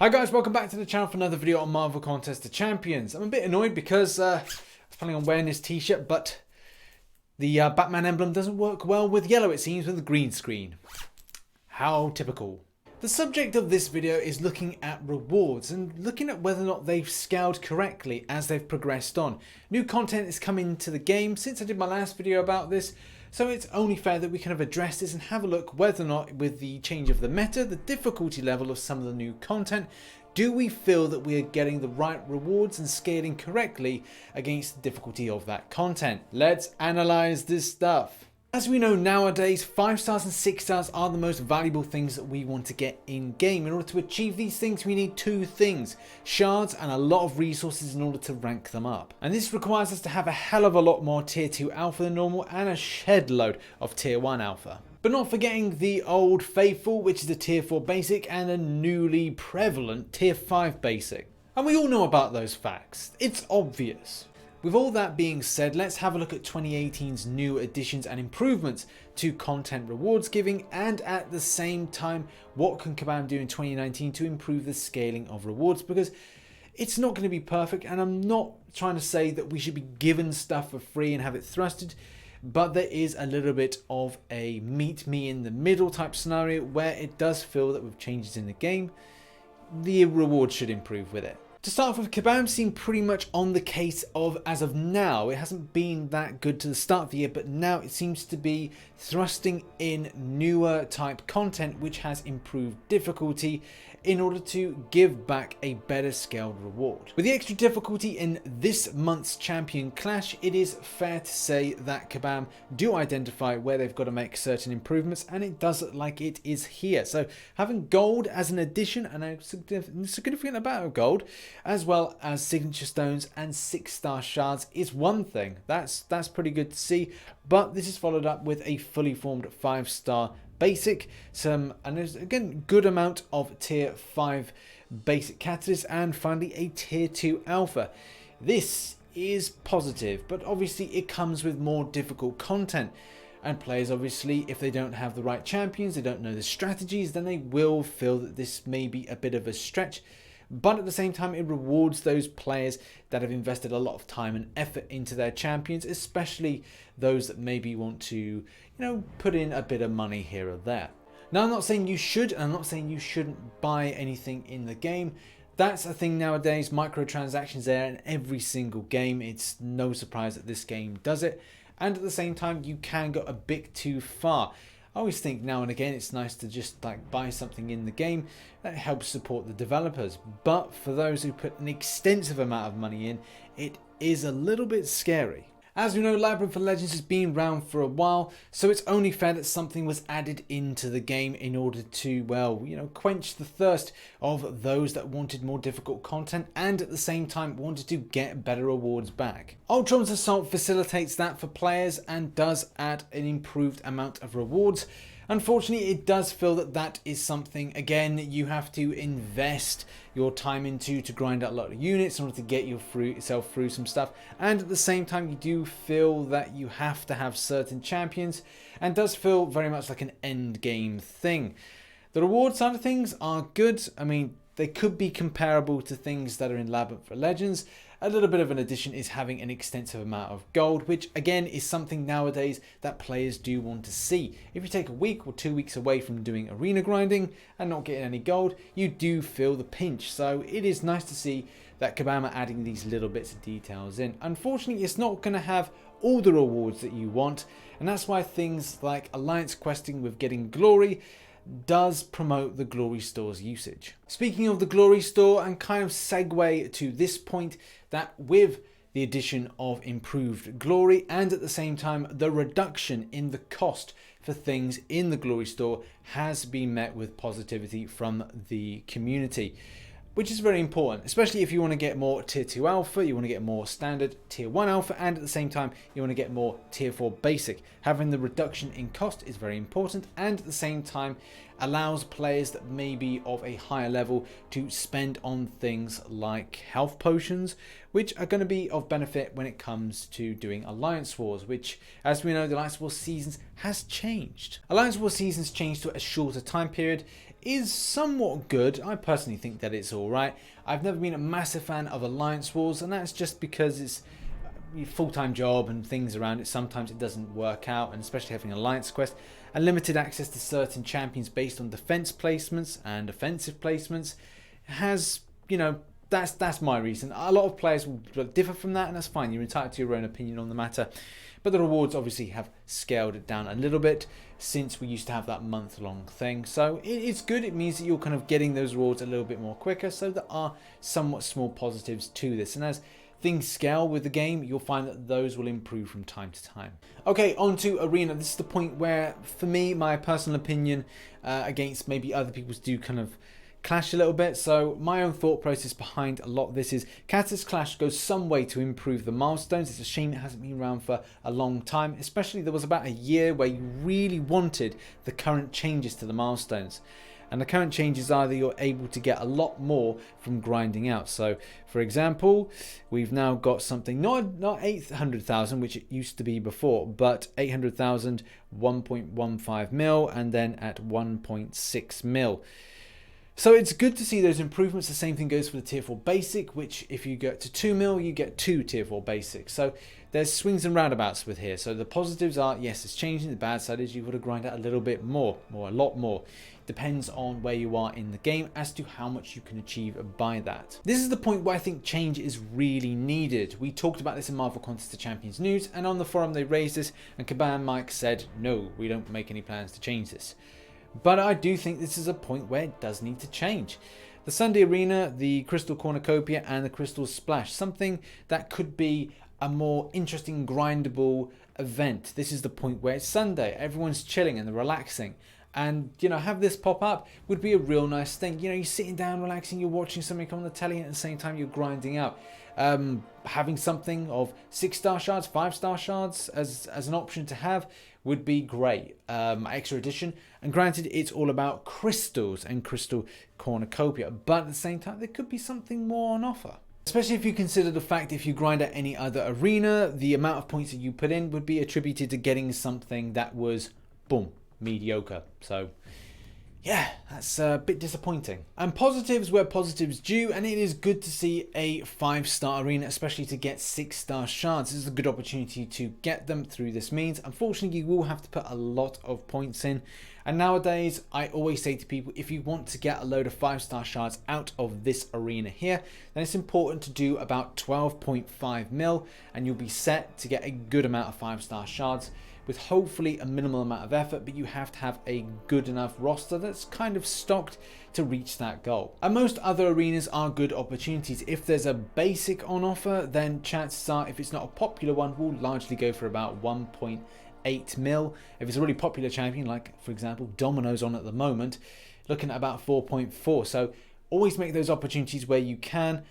Hi guys, welcome back to the channel for another video on Marvel Contest of Champions. I'm a bit annoyed because I was planning on wearing this t-shirt, but the Batman emblem doesn't work well with yellow, it seems, with the green screen. How typical. The subject of this video is looking at rewards and looking at whether or not they've scaled correctly as they've progressed on. New content is coming to the game since I did my last video about this, so it's only fair that we kind of address this and have a look whether or not, with the change of the meta, the difficulty level of some of the new content, do we feel that we are getting the right rewards and scaling correctly against the difficulty of that content. Let's analyze this stuff. As we know nowadays, 5 stars and 6 stars are the most valuable things that we want to get in game. In order to achieve these things, we need two things: shards and a lot of resources in order to rank them up. And this requires us to have a hell of a lot more tier 2 alpha than normal and a shed load of tier 1 alpha. But not forgetting the old faithful, which is the tier 4 basic, and a newly prevalent tier 5 basic. And we all know about those facts. It's obvious. With all that being said, let's have a look at 2018's new additions and improvements to content rewards giving, and at the same time, what can Kabam do in 2019 to improve the scaling of rewards, because it's not going to be perfect, and I'm not trying to say that we should be given stuff for free and have it thrusted, but there is a little bit of a meet me in the middle type scenario where it does feel that with changes in the game, the rewards should improve with it. To start off with, Kabam seemed pretty much on the case of, as of now, it hasn't been that good to the start of the year, but now it seems to be thrusting in newer type content which has improved difficulty in order to give back a better scaled reward. With the extra difficulty in this month's champion clash, it is fair to say that Kabam do identify where they've got to make certain improvements, and it does look like it is here. So having gold as an addition, and a significant amount of gold, as well as signature stones and 6-star shards, is one thing. That's pretty good to see, but this is followed up with a fully formed 5-star basic, and there's again good amount of tier 5 basic catalysts, and finally a tier 2 alpha. This is positive, but obviously it comes with more difficult content, and players, obviously, if they don't have the right champions, they don't know the strategies, then they will feel that this may be a bit of a stretch. But at the same time, it rewards those players that have invested a lot of time and effort into their champions, especially those that maybe want to, put in a bit of money here or there. Now, I'm not saying you should, and I'm not saying you shouldn't buy anything in the game. That's a thing nowadays. Microtransactions there in every single game. It's no surprise that this game does it. And at the same time, you can go a bit too far. I always think now and again it's nice to just buy something in the game that helps support the developers, but for those who put an extensive amount of money in, it is a little bit scary. As we know, Labyrinth of Legends has been around for a while, so it's only fair that something was added into the game in order to, well, quench the thirst of those that wanted more difficult content and at the same time wanted to get better rewards back. Ultron's Assault facilitates that for players and does add an improved amount of rewards. Unfortunately, it does feel that that is something, again, you have to invest your time into to grind out a lot of units in order to get yourself through some stuff. And at the same time, you do feel that you have to have certain champions, and does feel very much like an end game thing. The reward side of things are good. I mean, they could be comparable to things that are in Labyrinth of Legends. A little bit of an addition is having an extensive amount of gold, which again is something nowadays that players do want to see. If you take a week or 2 weeks away from doing arena grinding and not getting any gold, you do feel the pinch. So it is nice to see that Kabam are adding these little bits of details in. Unfortunately, it's not going to have all the rewards that you want, and that's why things like alliance questing with getting glory does promote the glory store's usage. Speaking of the glory store, and kind of segue to this point, that with the addition of improved glory and at the same time the reduction in the cost for things in the glory store has been met with positivity from the community, which is very important, especially if you want to get more tier 2 alpha, you want to get more standard tier 1 alpha, and at the same time you want to get more tier 4 basic. Having the reduction in cost is very important, and at the same time allows players that may be of a higher level to spend on things like health potions, which are going to be of benefit when it comes to doing Alliance Wars, which, as we know, the Alliance Wars seasons has changed. Alliance Wars seasons changed to a shorter time period is somewhat good. I personally think that it's alright. I've never been a massive fan of Alliance Wars, and that's just because it's a full-time job and things around it. Sometimes it doesn't work out, and especially having Alliance Quest and limited access to certain champions based on defense placements and offensive placements has, you know, that's my reason. A lot of players will differ from that, and that's fine. You're entitled to your own opinion on the matter. But the rewards obviously have scaled it down a little bit since we used to have that month-long thing. So it's good. It means that you're kind of getting those rewards a little bit more quicker. So there are somewhat small positives to this. And as things scale with the game, you'll find that those will improve from time to time. Okay, on to Arena. This is the point where, for me, my personal opinion against maybe other people's do kind of clash a little bit. So my own thought process behind a lot of this is Catalyst Clash goes some way to improve the milestones. It's a shame it hasn't been around for a long time, especially there was about a year where you really wanted the current changes to the milestones. And the current changes are that you're able to get a lot more from grinding out. So for example, we've now got something not 800,000, which it used to be before, but 800,000, 1.15 mil, and then at 1.6 mil. So it's good to see those improvements. The same thing goes for the tier 4 basic, which if you get to 2 mil, you get 2 tier 4 basics. So there's swings and roundabouts with here. So the positives are, yes, it's changing. The bad side is you've got to grind out a little bit more, a lot more. Depends on where you are in the game as to how much you can achieve by that. This is the point where I think change is really needed. We talked about this in Marvel Contest of Champions news, and on the forum they raised this, and Kabam Mike said, no, we don't make any plans to change this. But I do think this is a point where it does need to change. The Sunday Arena, the Crystal Cornucopia, and the Crystal Splash, something that could be a more interesting, grindable event. This is the point where it's Sunday, everyone's chilling and they're relaxing. And, you know, have this pop up would be a real nice thing. You know, you're sitting down, relaxing, you're watching something on the telly, and at the same time you're grinding out. Having something of 6-star shards, 5-star shards as an option to have would be great. Extra edition, and granted it's all about crystals and Crystal Cornucopia, but at the same time there could be something more on offer. Especially if you consider the fact if you grind at any other arena, the amount of points that you put in would be attributed to getting something that was, boom, mediocre. So yeah, that's a bit disappointing. And positives where positives due, and it is good to see a 5-star arena, especially to get 6-star shards. This is a good opportunity to get them through this means. Unfortunately, you will have to put a lot of points in. And nowadays, I always say to people, if you want to get a load of 5-star shards out of this arena here, then it's important to do about 12.5 mil, and you'll be set to get a good amount of 5-star shards, with hopefully a minimal amount of effort, but you have to have a good enough roster that's kind of stocked to reach that goal. And most other arenas are good opportunities. If there's a basic on offer, then chances are, if it's not a popular one, will largely go for about 1.8 mil. If it's a really popular champion, like for example Domino's on at the moment, looking at about 4.4. So always make those opportunities where you can.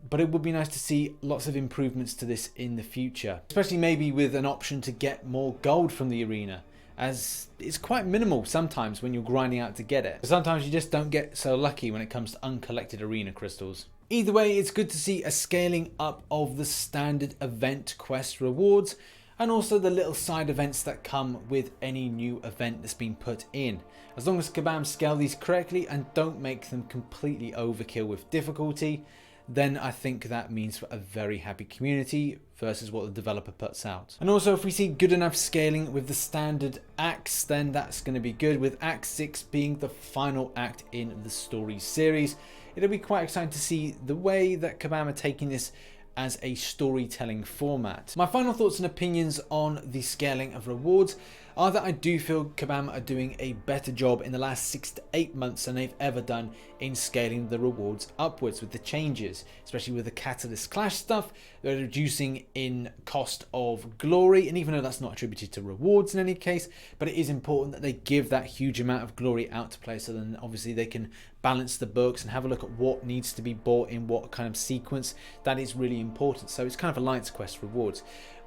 But it would be nice to see lots of improvements to this in the future, especially maybe with an option to get more gold from the arena, as it's quite minimal sometimes when you're grinding out to get it. Sometimes you just don't get so lucky when it comes to uncollected arena crystals. Either way, it's good to see a scaling up of the standard event quest rewards, and also the little side events that come with any new event that's been put in. As long as Kabam scale these correctly and don't make them completely overkill with difficulty, then I think that means for a very happy community versus what the developer puts out. And also, if we see good enough scaling with the standard acts, then that's going to be good, with Act 6 being the final act in the story series. It'll be quite exciting to see the way that Kabam are taking this as a storytelling format. My final thoughts and opinions on the scaling of rewards are that I do feel Kabam are doing a better job in the last 6 to 8 months than they've ever done in scaling the rewards upwards with the changes, especially with the Catalyst Clash stuff. They're reducing in cost of glory, and even though that's not attributed to rewards in any case, but it is important that they give that huge amount of glory out to players, so then obviously they can balance the books and have a look at what needs to be bought in what kind of sequence. That is really important. So it's kind of Alliance Quest rewards.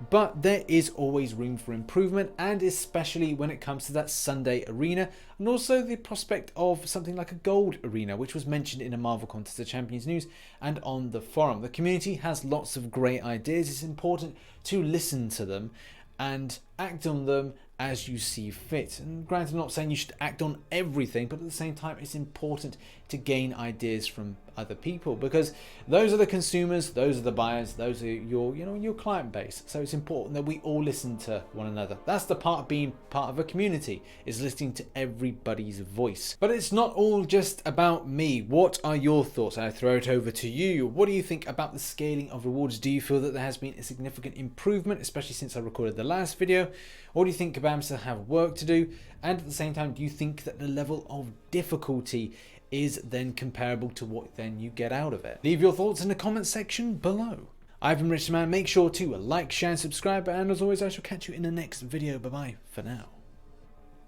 But there is always room for improvement, and especially when it comes to that Sunday arena, and also the prospect of something like a gold arena, which was mentioned in a Marvel Contest of Champions news and on the forum. The community has lots of great ideas. It's important to listen to them and act on them as you see fit. And granted, I'm not saying you should act on everything, but at the same time, it's important to gain ideas from other people, because those are the consumers, those are the buyers, those are your client base. So it's important that we all listen to one another. That's the part of being part of a community, is listening to everybody's voice. But it's not all just about me. What are your thoughts? I throw it over to you. What do you think about the scaling of rewards? Do you feel that there has been a significant improvement, especially since I recorded the last video? Or do you think BAM still have work to do? And at the same time, do you think that the level of difficulty is then comparable to what then you get out of it? Leave your thoughts in the comment section below. I've been RichTheMan. Make sure to like, share and subscribe, and as always, I shall catch you in the next video. Bye bye for now.